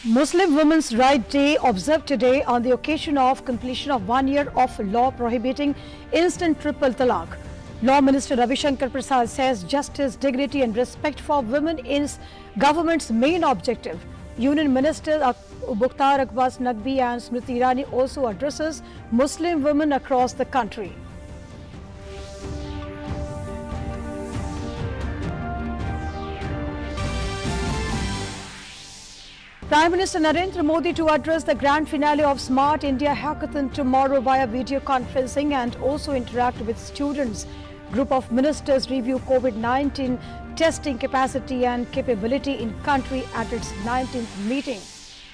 Muslim Women's Right Day observed today on the occasion of completion of 1 year of law prohibiting instant triple talaq. Law Minister Ravi Shankar Prasad says justice, dignity and respect for women is government's main objective. Union Minister Mukhtar Abbas Naqvi and Smriti Irani also addresses Muslim women across the country. Prime Minister Narendra Modi to address the grand finale of Smart India Hackathon tomorrow via video conferencing and also interact with students. Group of ministers review COVID19 testing capacity and capability in country at its 19th meeting.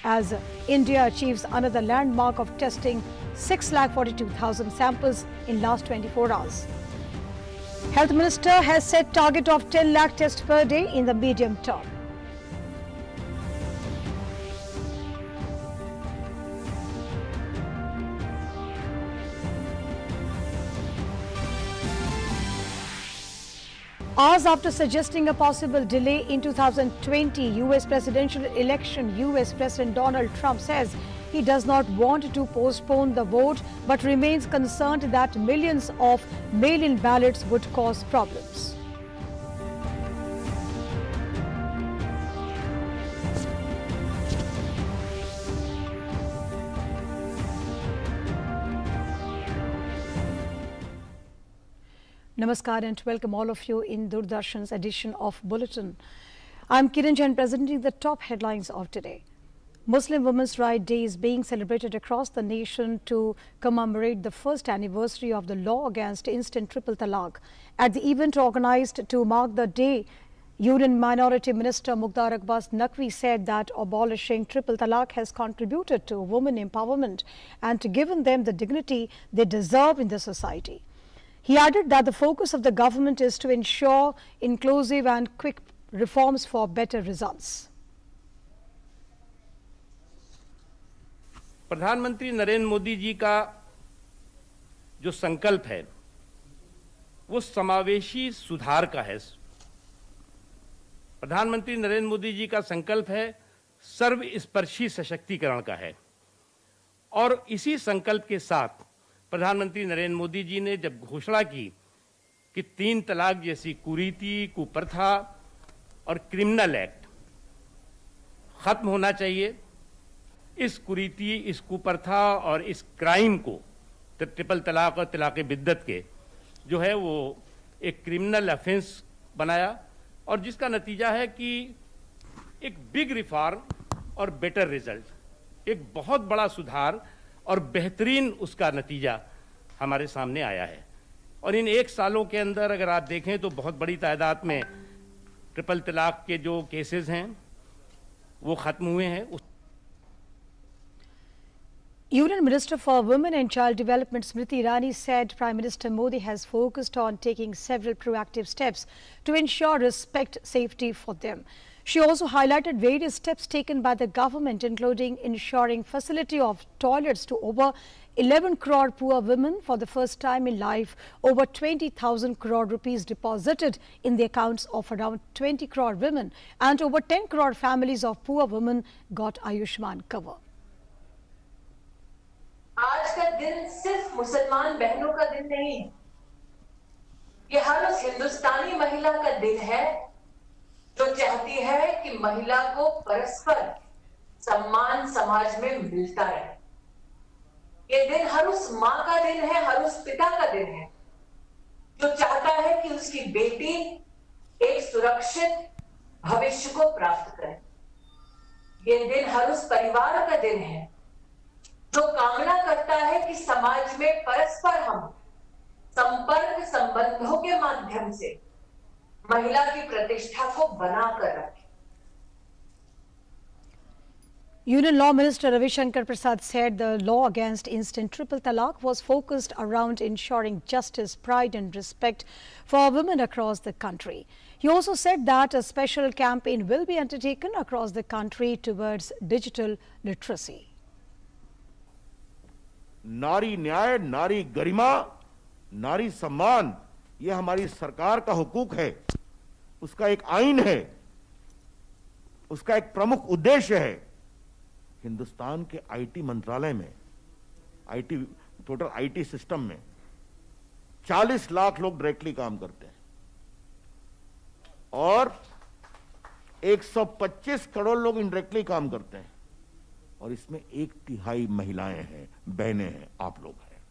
As India achieves another landmark of testing 6,42,000 samples in last 24 hours. Health Minister has set target of 10 lakh tests per day in the medium term. Hours after suggesting a possible delay in 2020 US presidential election, US President Donald Trump says he does not want to postpone the vote but remains concerned that millions of mail-in ballots would cause problems. Namaskar and welcome all of you in Doordarshan's edition of Bulletin. I'm Kiran Jain presenting the top headlines of today. Muslim Women's Right Day is being celebrated across the nation to commemorate the first anniversary of the law against instant triple talaq. At the event organized to mark the day, Union Minority Minister Mukhtar Abbas Naqvi said that abolishing triple talaq has contributed to women empowerment and given them the dignity they deserve in the society. He added that the focus of the government is to ensure inclusive and quick reforms for better results. प्रधानमंत्री नरेंद्र मोदी जी का जो संकल्प है वो समावेशी सुधार का है। प्रधानमंत्री नरेंद्र मोदी जी का संकल्प है सर्वस्पर्शी सशक्तिकरण का है और इसी संकल्प के साथ प्रधानमंत्री नरेंद्र मोदी जी ने जब घोषणा की कि 3 तलाक जैसी कुरीति, कुप्रथा और क्रिमिनल एक्ट खत्म होना चाहिए, इस कुरीति, इस कुप्रथा और इस क्राइम को ट्रिपल तलाक और तलाक बिद्दत के जो है वो एक क्रिमिनल ऑफेंस बनाया और जिसका नतीजा है कि एक बिग रिफॉर्म और बेटर रिजल्ट, एक बहुत बड़ा सुधार और बेहतरीन उसका नतीजा हमारे सामने आया है। और इन 1 सालों के अंदर अगर आप देखें तो बहुत बड़ी तादाद में ट्रिपल तलाक के जो केसेस हैं वो खत्म हुए हैं। Union Minister for Women and Child Development Smriti Irani said Prime Minister Modi has focused on taking several proactive steps to ensure respect, safety for them. She also highlighted various steps taken by the government, including ensuring facility of toilets to over 11 crore poor women for the first time in life, over 20,000 crore rupees deposited in the accounts of around 20 crore women, and over 10 crore families of poor women got Ayushman cover. आज का दिन सिर्फ मुसलमान बहनों का दिन नहीं, ये हर उस हिंदुस्तानी महिला का दिन है जो चाहती है कि महिला को परस्पर सम्मान समाज में मिलता रहे। ये दिन हर उस माँ का दिन है, हर उस पिता का दिन है जो चाहता है कि उसकी बेटी एक सुरक्षित भविष्य को प्राप्त करे। ये दिन हर उस परिवार का दिन है जो कामना करता है कि समाज में परस्पर हम संपर्क संबंधों के माध्यम से महिला की प्रतिष्ठा को बनाकर रखें। Union Law Minister Ravi Shankar Prasad said the law against instant triple talaq was focused around ensuring justice, pride and respect for women across the country. He also said that a special campaign will be undertaken across the country towards digital literacy. नारी न्याय, नारी गरिमा, नारी सम्मान, ये हमारी सरकार का हुकूक है, उसका एक आईन है, उसका एक प्रमुख उद्देश्य है हिंदुस्तान के आईटी मंत्रालय में, आईटी टोटल आईटी सिस्टम में 40 लाख लोग डायरेक्टली काम करते हैं और 125 करोड़ लोग इनडायरेक्टली काम करते हैं और इसमें 1/3 महिलाएं हैं, बहनें हैं, आप लोग हैं।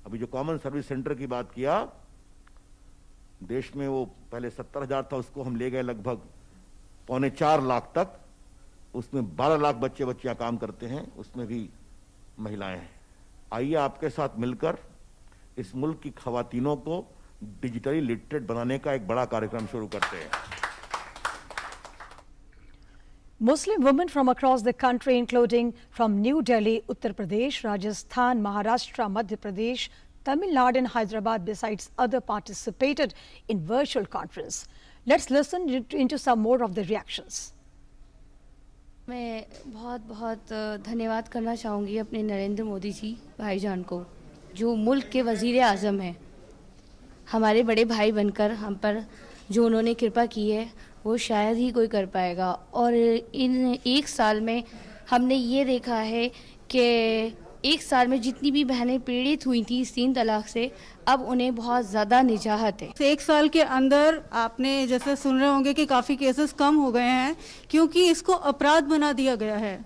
अभी जो कॉमन सर्विस सेंटर की बात किया, देश में वो पहले 70,000 था, उसको हम ले गए लगभग 3.25 लाख तक। उसमें 12 लाख बच्चे बच्चियां काम करते हैं, उसमें भी महिलाएं हैं। आइए आपके साथ मिलकर इस मुल्क की खवातीनों को डिजिटली लिटरेट बनाने का एक बड़ा कार्यक्रम शुरू करते हैं। Muslim women from across the country, including from New Delhi, Uttar Pradesh, Rajasthan, Maharashtra, Madhya Pradesh, Tamil Nadu and Hyderabad, besides other, participated in virtual conference. Let's listen into some more of the reactions. मैं बहुत बहुत धन्यवाद करना चाहूँगी अपने नरेंद्र मोदी जी भाईजान को, जो मुल्क के वज़ीर आज़म हैं। हमारे बड़े भाई बनकर हम पर जो उन्होंने कृपा की है वो शायद ही कोई कर पाएगा। और इन एक साल में हमने ये देखा है कि एक साल में जितनी भी बहनें पीड़ित हुई थी इस 3 तलाक से, अब उन्हें बहुत ज़्यादा निजाहत है। एक साल के अंदर आपने जैसे सुन रहे होंगे कि काफ़ी केसेस कम हो गए हैं, क्योंकि इसको अपराध बना दिया गया है।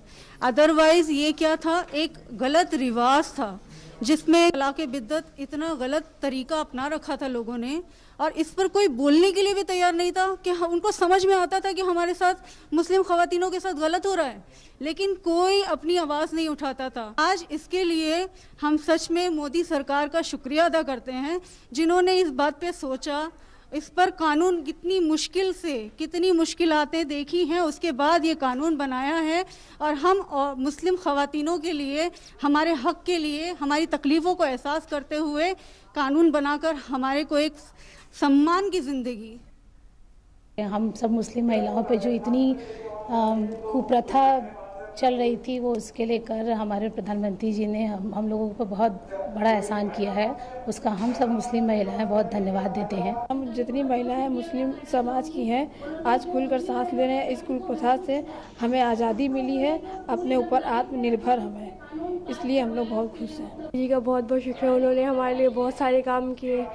अदरवाइज ये क्या था, एक गलत रिवाज था जिसमें तलाक बिद्दत इतना गलत तरीका अपना रखा था लोगों ने, और इस पर कोई बोलने के लिए भी तैयार नहीं था कि उनको समझ में आता था कि हमारे साथ मुस्लिम खवातीनों के साथ गलत हो रहा है, लेकिन कोई अपनी आवाज़ नहीं उठाता था। आज इसके लिए हम सच में मोदी सरकार का शुक्रिया अदा करते हैं, जिन्होंने इस बात पे सोचा, इस पर कानून कितनी मुश्किल से कितनी मुश्किलातें देखी हैं, उसके बाद ये कानून बनाया है। और हम और मुस्लिम खवातीनों के लिए, हमारे हक के लिए, हमारी तकलीफ़ों को एहसास करते हुए कानून बनाकर हमारे को एक सम्मान की ज़िंदगी। हम सब मुस्लिम महिलाओं पे जो इतनी कुप्रथा चल रही थी, वो उसके लेकर हमारे प्रधानमंत्री जी ने हम लोगों को बहुत बड़ा एहसान किया है, उसका हम सब मुस्लिम महिलाएं बहुत धन्यवाद देते हैं। हम जितनी महिलाएं मुस्लिम समाज की हैं, आज खुलकर सांस ले रहे हैं। इस कुप्रथा से हमें आज़ादी मिली है, अपने ऊपर आत्मनिर्भर हमें, इसलिए हम लोग बहुत खुश हैं। जी का बहुत बहुत शुक्रिया, उन्होंने हमारे लिए बहुत सारे काम किए।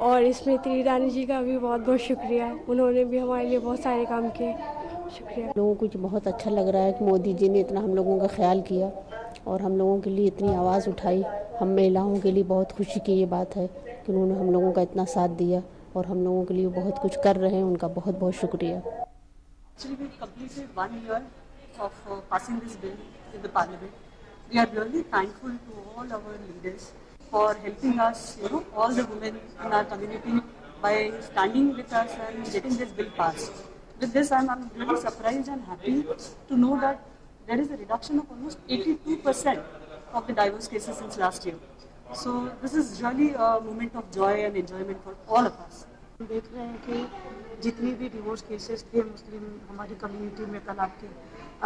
और स्मृति ईरानी जी का भी बहुत बहुत शुक्रिया, उन्होंने भी हमारे लिए बहुत सारे काम किए। शुक्रिया। लोगों को बहुत अच्छा लग रहा है कि मोदी जी ने इतना हम लोगों का ख्याल किया और हम लोगों के लिए इतनी आवाज़ उठाई। हम महिलाओं के लिए बहुत खुशी की ये बात है कि उन्होंने हम लोगों का इतना साथ दिया और हम लोगों के लिए बहुत कुछ कर रहे हैं, उनका बहुत बहुत शुक्रिया। Actually, we completed 1 year of passing this bill in the parliament. We are really thankful to all our leaders for helping us, all the women in our community by standing with us and getting this bill passed. With this, I'm really surprised and happy to know that there is a reduction of almost 82% of the divorce cases since last year. So this is really a moment of joy and enjoyment for all of us. देख रहे हैं कि जितनी भी divorce cases थे मुस्लिम हमारी community में तलाक के,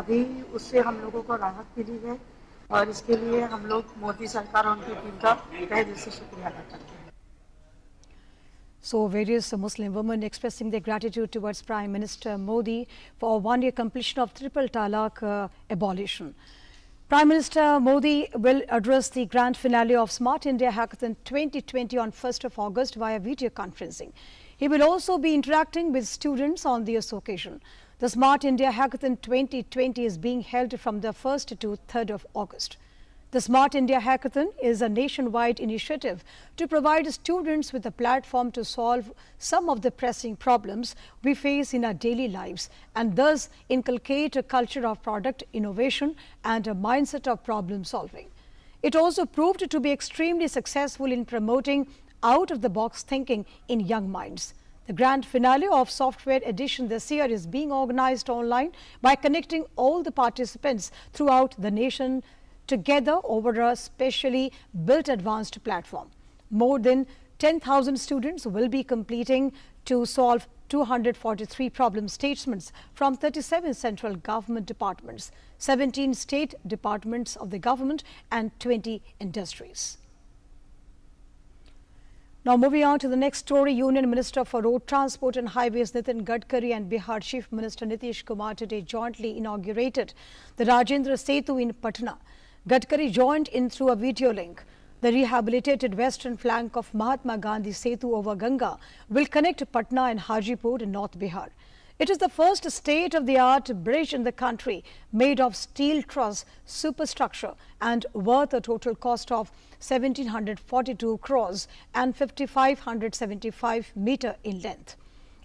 अभी उससे हम लोगों को राहत मिली है और इसके लिए हम लोग मोदी सरकार और उनकी टीम का तहे दिल से शुक्रिया अदा करते हैं। So various Muslim women expressing their gratitude towards Prime Minister Modi for 1-year completion of triple talaq abolition. Prime Minister Modi will address the grand finale of Smart India Hackathon 2020 on 1st of August via video conferencing. He will also be interacting with students on this occasion. The Smart India Hackathon 2020 is being held from the 1st to 3rd of August. The Smart India Hackathon is a nationwide initiative to provide students with a platform to solve some of the pressing problems we face in our daily lives and thus inculcate a culture of product innovation and a mindset of problem solving. It also proved to be extremely successful in promoting out-of-the-box thinking in young minds. The grand finale of Software Edition this year is being organized online by connecting all the participants throughout the nation together over a specially built advanced platform. More than 10,000 students will be completing to solve 243 problem statements from 37 central government departments, 17 state departments of the government and 20 industries. Now moving on to the next story, Union Minister for Road Transport and Highways Nitin Gadkari and Bihar Chief Minister Nitish Kumar today jointly inaugurated the Rajendra Setu in Patna. Gadkari joined in through a video link. The rehabilitated western flank of Mahatma Gandhi Setu over Ganga will connect Patna and Hajipur in North Bihar. It is the first state-of-the-art bridge in the country made of steel truss superstructure and worth a total cost of 1,742 crores and 5,575 meter in length.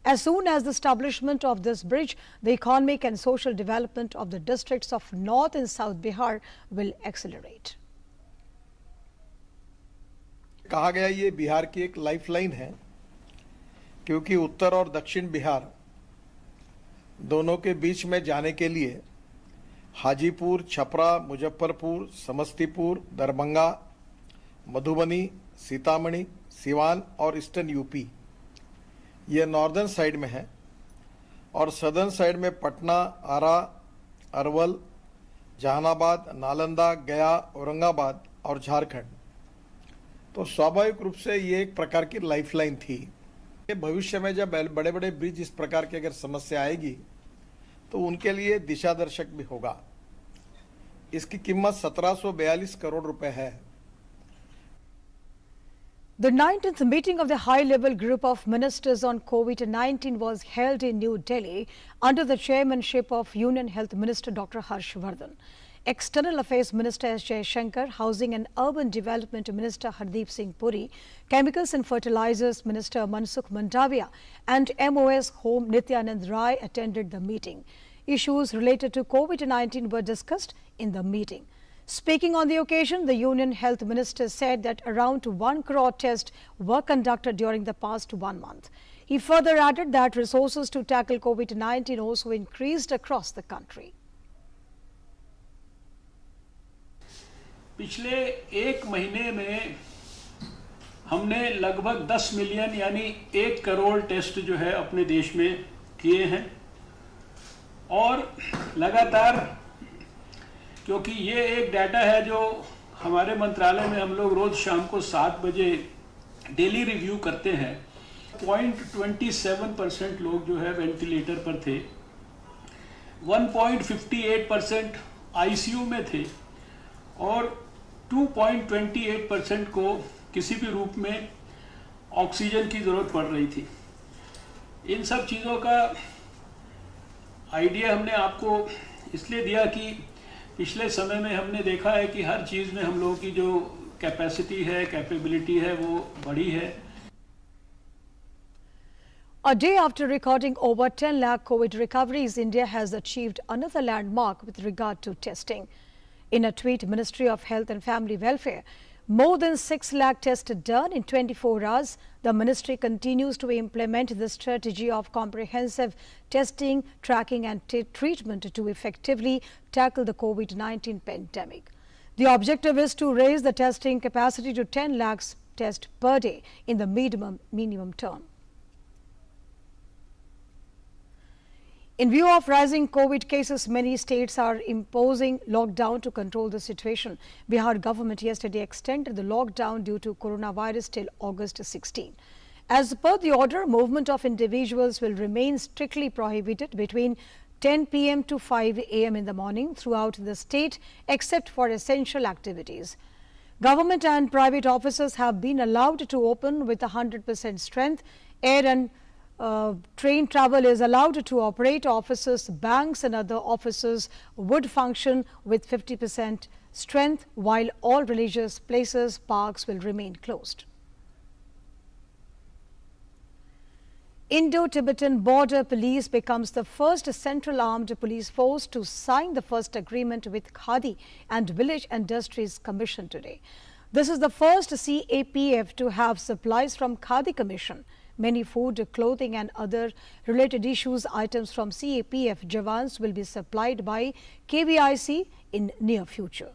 As soon as the establishment of this bridge, the economic and social development of the districts of North and South Bihar will accelerate. कहा गया ये बिहार की एक lifeline है, क्योंकि उत्तर और दक्षिण बिहार दोनों के बीच में जाने के लिए हाजीपुर, छपरा, मुजफ्फरपुर, समस्तीपुर, दरभंगा, मधुबनी, सीतामढ़ी, सिवान और ईस्टर्न यूपी ये नॉर्दर्न साइड में है और सदर्न साइड में पटना, आरा, अरवल, जहानाबाद, नालंदा, गया, औरंगाबाद और झारखंड। तो स्वाभाविक रूप से ये एक प्रकार की लाइफलाइन थी। भविष्य में जब बड़े बड़े ब्रिज इस प्रकार की अगर समस्या आएगी तो उनके लिए दिशा दर्शक भी होगा। इसकी कीमत 1742 करोड़ रुपए है। The 19th meeting of the high-level group of ministers on COVID-19 was held in New Delhi under the chairmanship of Union Health Minister Dr. Harshvardhan. External Affairs Minister S. Jaishankar, Housing and Urban Development Minister Hardeep Singh Puri, Chemicals and Fertilizers Minister Mansukh Mandavia and MOS Home Nityanand Rai attended the meeting. Issues related to COVID-19 were discussed in the meeting. Speaking on the occasion, the Union Health Minister said that around 1 crore tests were conducted during the past 1 month. He further added that resources to tackle COVID-19 also increased across the country. पिछले एक महीने में हमने लगभग 10 million यानी 1 crore test जो है अपने देश में किए हैं और लगातार, क्योंकि ये एक डाटा है जो हमारे मंत्रालय में हम लोग रोज शाम को 7 बजे डेली रिव्यू करते हैं, 0.27% लोग जो है वेंटिलेटर पर थे, 1.58% आईसीयू में थे और 2.28% को किसी भी रूप में ऑक्सीजन की ज़रूरत पड़ रही थी। इन सब चीज़ों का आइडिया हमने आपको इसलिए दिया कि पिछले समय में हमने देखा है कि हर चीज़ में हम लोगों की जो कैपेसिटी है, कैपेबिलिटी है, वो बढ़ी है। A day after recording over 10 lakh COVID recoveries, India has achieved another landmark with regard to testing. In a tweet, Ministry of Health and Family Welfare, more than 6 lakh tests done in 24 hours. The ministry continues to implement the strategy of comprehensive testing, tracking and treatment to effectively tackle the COVID-19 pandemic. The objective is to raise the testing capacity to 10 lakhs tests per day in the minimum term. In view of rising COVID cases, many states are imposing lockdown to control the situation. Bihar government yesterday extended the lockdown due to coronavirus till August 16. As per the order, movement of individuals will remain strictly prohibited between 10 p.m. to 5 a.m. in the morning throughout the state, except for essential activities. Government and private offices have been allowed to open with 100% strength. Air and train travel is allowed to operate. Offices, banks and other offices would function with 50% strength, while all religious places, parks will remain closed. Indo-Tibetan Border Police becomes the first central armed police force to sign the first agreement with Khadi and Village Industries Commission today. This is the first CAPF to have supplies from Khadi Commission. Many food, clothing and other related issues items from CAPF Jawans will be supplied by KVIC in near future.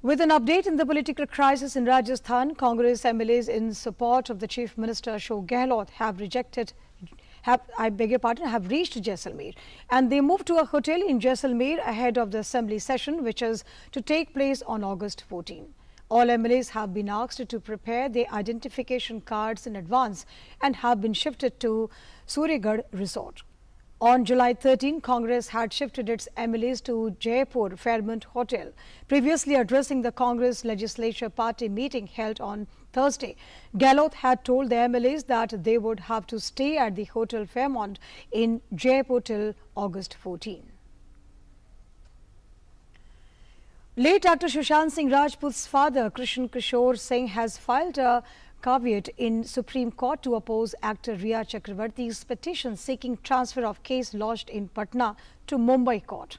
With an update in the political crisis in Rajasthan, Congress MLAs in support of the Chief Minister Ashok Gehlot have reached Jaisalmer, and they moved to a hotel in Jaisalmer ahead of the assembly session, which is to take place on August 14. All MLAs have been asked to prepare their identification cards in advance and have been shifted to Suryagarh Resort. On July 13, Congress had shifted its MLAs to Jaipur Fairmont Hotel. Previously addressing the Congress Legislature Party meeting held on Thursday, Gehlot had told the MLAs that they would have to stay at the Hotel Fairmont in Jaipur till August 14. Late actor Sushant Singh Rajput's father, Krishan Kishore Singh, has filed a caveat in Supreme Court to oppose actor Riya Chakravarti's petition seeking transfer of case lodged in Patna to Mumbai court.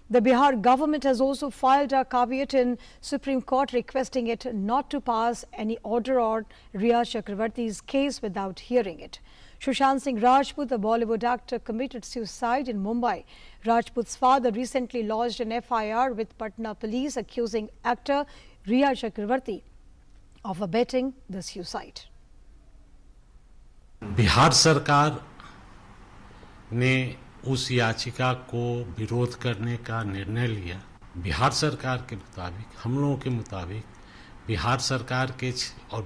The Bihar government has also filed a caveat in Supreme Court requesting it not to pass any order on Riya Chakravarti's case without hearing it. Sushant Singh Rajput, a Bollywood actor, committed suicide in Mumbai. Rajput's father recently lodged an FIR with Patna police accusing actor Riya Chakravarti of abetting the suicide. Bihar सरकार ने उस याचिका को विरोध करने का निर्णय लिया। बिहार सरकार के मुताबिक, हम लोगों के मुताबिक, बिहार सरकार के और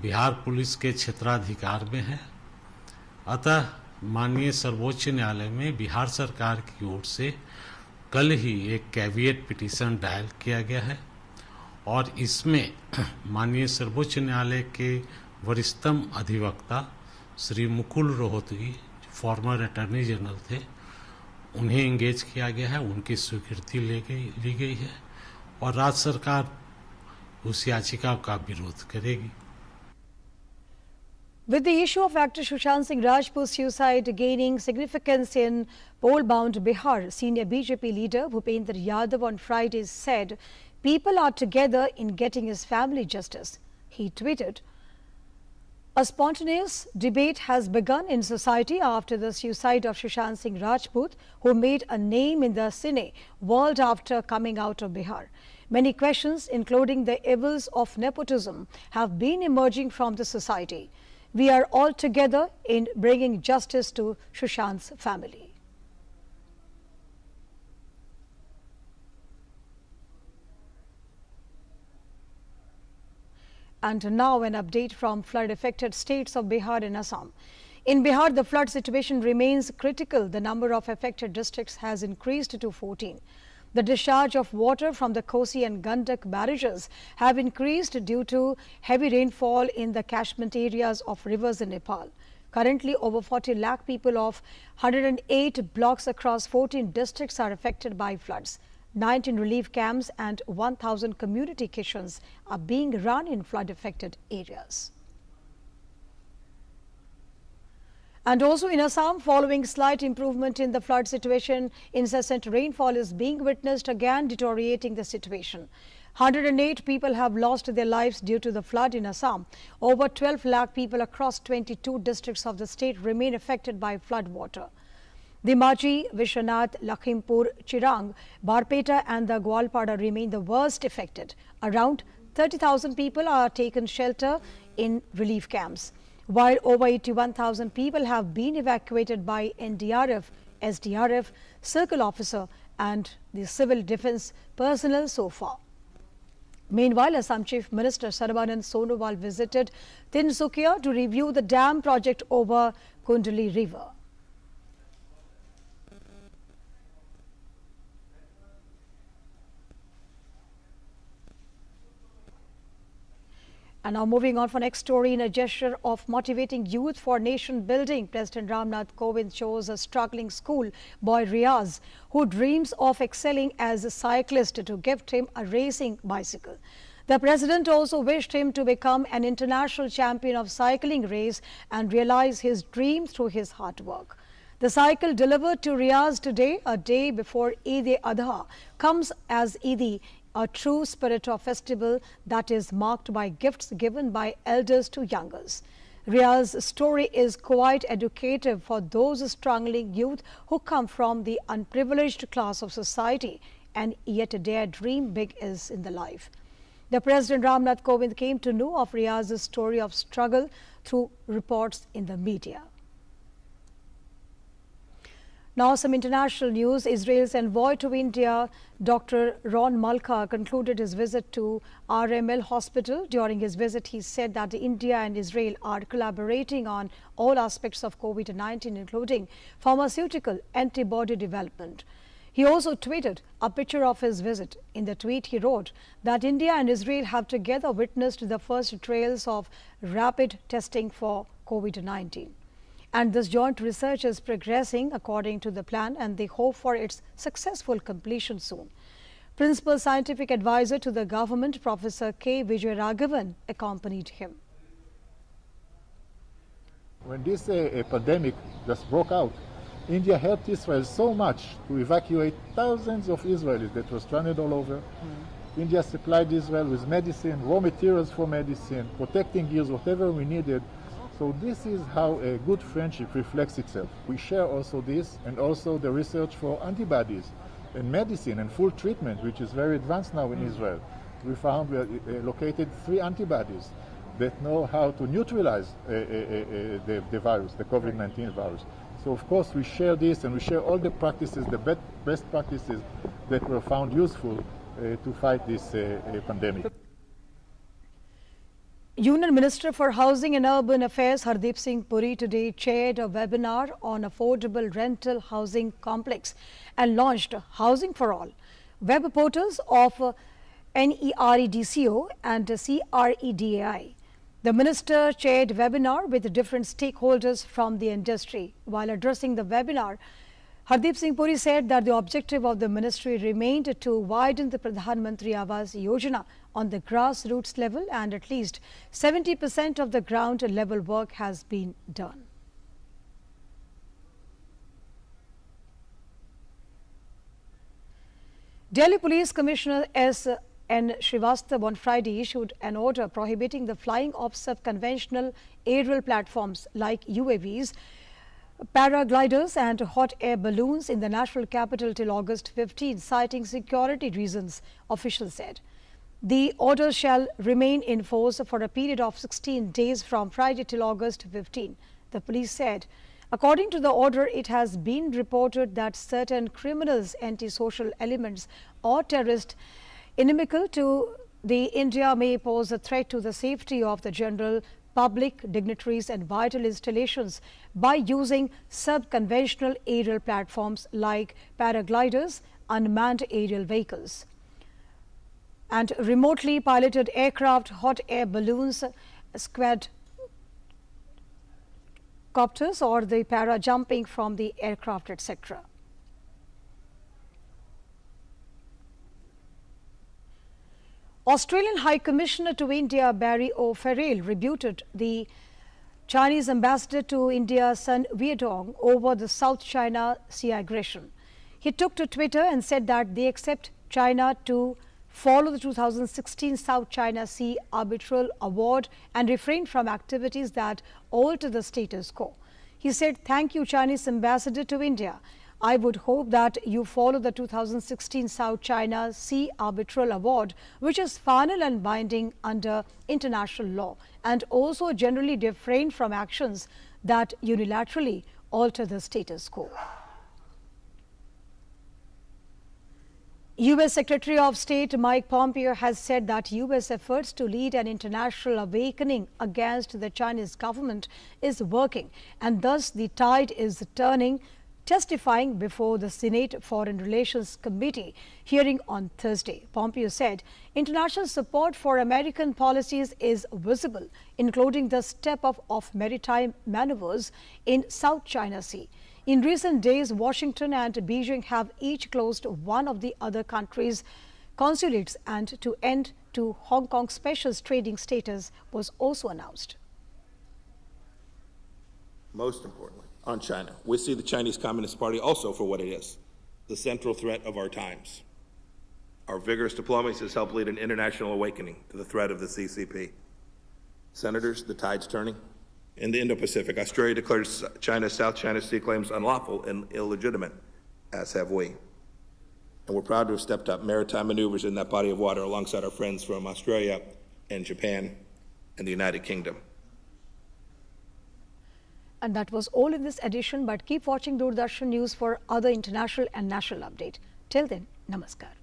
बिहार पुलिस के क्षेत्राधिकार में है। अतः माननीय सर्वोच्च न्यायालय में बिहार सरकार की ओर से कल ही एक कैविएट पिटीशन दायर किया गया है और इसमें माननीय सर्वोच्च न्यायालय के वरिष्ठतम अधिवक्ता Shri Mukul Rohatgi, farmer attorney general थे, उन्हें एंगेज किया गया है, उनकी स्वीकृति ली गई है और राज्य सरकार उस याचिका का विरोध करेगी। With the issue of actor Sushant Singh Rajput's suicide gaining significance in Polebound, Bihar, senior BJP leader Bhupendra Yadav on Friday said people are together in getting his family justice. He tweeted, "A spontaneous debate has begun in society after the suicide of Sushant Singh Rajput, who made a name in the cine world after coming out of Bihar. Many questions, including the evils of nepotism, have been emerging from the society. We are all together in bringing justice to Sushant's family." And now an update from flood-affected states of Bihar and Assam. In Bihar, the flood situation remains critical. The number of affected districts has increased to 14. The discharge of water from the Kosi and Gandak barrages have increased due to heavy rainfall in the catchment areas of rivers in Nepal. Currently, over 40 lakh people of 108 blocks across 14 districts are affected by floods. 19 relief camps and 1,000 community kitchens are being run in flood-affected areas. And also in Assam, following slight improvement in the flood situation, incessant rainfall is being witnessed, again deteriorating the situation. 108 people have lost their lives due to the flood in Assam. Over 12 lakh people across 22 districts of the state remain affected by flood water. The Maji, Vishwanath, Lakhimpur, Chirang, Barpeta and the Gwalpada remain the worst affected. Around 30,000 people are taken shelter in relief camps, while over 81,000 people have been evacuated by NDRF, SDRF, circle officer and the civil defense personnel so far. Meanwhile, Assam Chief Minister Sarbanand Sonowal visited Tinsukia to review the dam project over Kundali River. And now moving on for next story, in a gesture of motivating youth for nation building, President Nath Kovinds chose a struggling school boy Riaz, who dreams of excelling as a cyclist, to gift him a racing bicycle. The president also wished him to become an international champion of cycling race and realize his dream through his hard work. The cycle delivered to Riaz today, a day before Eid-e-Adha, comes as Eid, a true spirit of festival that is marked by gifts given by elders to youngers. Riaz's story is quite educative for those struggling youth who come from the unprivileged class of society and yet dare dream big is in the life. The President Nath Kovind came to know of Riyaz's story of struggle through reports in the media. Now some international news. Israel's envoy to India, Dr. Ron Malka, concluded his visit to RML Hospital. During his visit, he said that India and Israel are collaborating on all aspects of COVID-19, including pharmaceutical antibody development. He also tweeted a picture of his visit. In the tweet, he wrote that India and Israel have together witnessed the first trials of rapid testing for COVID-19. And this joint research is progressing according to the plan, and they hope for its successful completion soon. Principal Scientific Advisor to the government, Professor K. Vijayaraghavan, accompanied him. When this pandemic just broke out, India helped Israel so much to evacuate thousands of Israelis that were stranded all over. India supplied Israel with medicine, raw materials for medicine, protecting gears, whatever we needed. So this is how a good friendship reflects itself. We share also this, and also the research for antibodies and medicine and full treatment, which is very advanced now in Israel. We found we located 3 antibodies that know how to neutralize the virus, the COVID-19 virus. So of course we share this, and we share all the practices, the best practices that were found useful to fight this pandemic. Union Minister for Housing and Urban Affairs Hardeep Singh Puri today chaired a webinar on affordable rental housing complex and launched Housing for All, web portals of NEREDCO and CREDAI. The minister chaired webinar with different stakeholders from the industry. While addressing the webinar, Hardeep Singh Puri said that the objective of the ministry remained to widen the Pradhan Mantri Awas Yojana on the grassroots level, and at least 70% of the ground level work has been done. Delhi Police Commissioner S.N. Srivastava on Friday issued an order prohibiting the flying of sub-conventional aerial platforms like UAVs, paragliders and hot air balloons in the national capital till August 15, citing security reasons, officials said. The order shall remain in force for a period of 16 days from Friday till August 15, the police said. According to the order, it has been reported that certain criminals, antisocial elements or terrorists inimical to the India may pose a threat to the safety of the general public, dignitaries and vital installations by using sub-conventional aerial platforms like paragliders, unmanned aerial vehicles, and remotely piloted aircraft, hot air balloons, squad copters or the para jumping from the aircraft, etc. Australian High Commissioner to India Barry O'Farrell rebutted the Chinese ambassador to India Sun Weidong over the South China Sea aggression. He took to Twitter and said that they accept China to follow the 2016 South China Sea Arbitral Award and refrain from activities that alter the status quo. He said, "Thank you, Chinese ambassador to India. I would hope that you follow the 2016 South China Sea Arbitral Award, which is final and binding under international law, and also generally refrain from actions that unilaterally alter the status quo." U.S. Secretary of State Mike Pompeo has said that U.S. efforts to lead an international awakening against the Chinese government is working, and thus the tide is turning. Testifying before the Senate Foreign Relations Committee hearing on Thursday, Pompeo said international support for American policies is visible, including the step-up of maritime maneuvers in South China Sea. In recent days, Washington and Beijing have each closed one of the other countries' consulates, and to end to Hong Kong's special trading status was also announced. Most importantly, on China, we see the Chinese Communist Party also for what it is, the central threat of our times. Our vigorous diplomacy has helped lead an international awakening to the threat of the CCP. Senators, the tide's turning. In the Indo-Pacific, Australia declares China's South China Sea claims unlawful and illegitimate, as have we. And we're proud to have stepped up maritime maneuvers in that body of water alongside our friends from Australia and Japan and the United Kingdom. And that was all in this edition, but keep watching Doordarshan News for other international and national update. Till then, namaskar.